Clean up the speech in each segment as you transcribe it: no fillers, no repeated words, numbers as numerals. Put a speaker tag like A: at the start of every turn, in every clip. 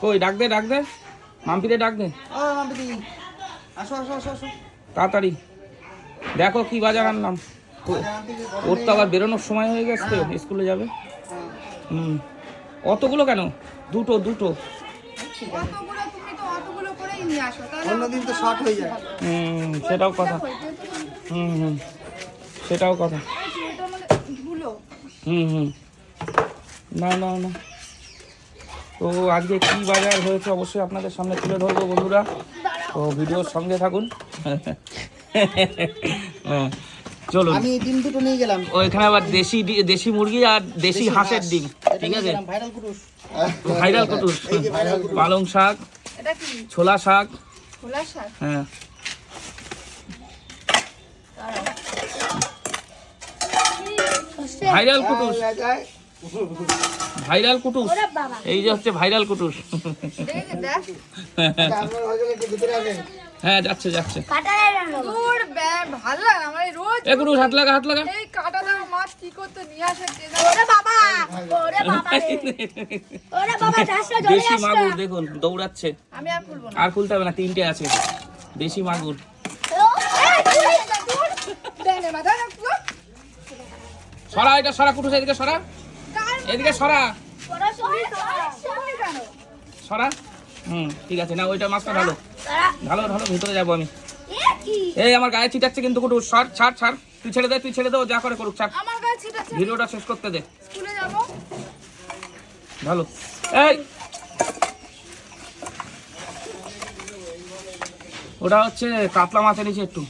A: কই ডাক দে মাম্পিতে ডাক দে।
B: আসো আসো আসো আসো
A: তাড়াতাড়ি দেখো কি বাজার আনলাম। ওর তো আবার বেরোনোর সময় হয়ে গেছে তো, স্কুলে যাবে। অতগুলো কেন? দুটো
C: অতগুলো তুমি তো অতগুলো করেই নিয়ে আসো, তাহলে
B: অন্যদিন তো শর্ট হয়ে যায়।
A: সেটাও কথা। সেটাও কথা।
C: এটা মানে ধুলো।
A: না না না, তো আজকে কি বাজার হয়েছে অবশ্যই আপনাদের সামনে তুলে ধরবো বন্ধুরা, তো ভিডিওর সঙ্গে থাকুন। হ্যাঁ চলো,
B: আমি ডিম দুটো নিয়ে গেলাম।
A: ওইখানে আবার দেশি মুরগি আর দেশি হাঁসের ডিম, ঠিক আছে।
B: ভাইরাল কুটুস,
A: ভাইরাল কুটুস, পালং শাক,
C: এটা কি
A: ছোলা শাক।
C: ছোলা শাক?
A: হ্যাঁ ভাইরাল কুটুস, ভাইরাল কুটুস, এই যে হচ্ছে ভাইরাল কুটুস।
C: দেখ
A: হ্যাঁ যাচ্ছে
C: দূর ভালো লাগে না আমার, এই রোজ
A: এ কুটুস হাত লাগা
C: এই কাটা দাও মাছ কি করতে নিয়ে আসে।
A: দেশি মাগুর দেখুন দৌড়াচ্ছে।
C: আমি আর খুলবো না।
A: আর খুলতে হবে না, 3টে আছে দেশি মাগুর। সরা এটা সরা কুটুস, এদিকে সরা, এদিকে সরা সরা। ঠিক আছে, না ওইটা মাছটা ঢালো ঢালো ঢালো, ভিতরে যাবো আমি। এই আমার গায়ে ছিটাচ্ছে কিন্তু কুটুস, ছাড় তুই ছেড়ে দে ও যা করে করুক, ছাড়।
C: আমার গায়ে ছিটাচ্ছে,
A: ভিডিওটা শেষ করতে দে।
C: স্কুলে যাব।
A: ভালো, এই ওটা হচ্ছে কাতলা মাছ এনেছি একটু,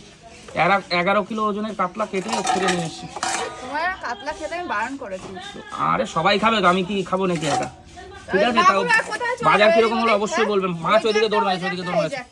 A: 11 কিলো ওজনের কাতলা কেটে ছেড়ে নিয়ে এসছি।
C: তোমার কাতলা খেতে আমি বারণ করেছি।
A: আরে সবাই খাবে তো, আমি কি খাবো নাকি একা? ঠিক আছে, তাও বাজার কিরকম হলো অবশ্যই বলবেন। মাছ ওইদিকে দৌড় মাছ,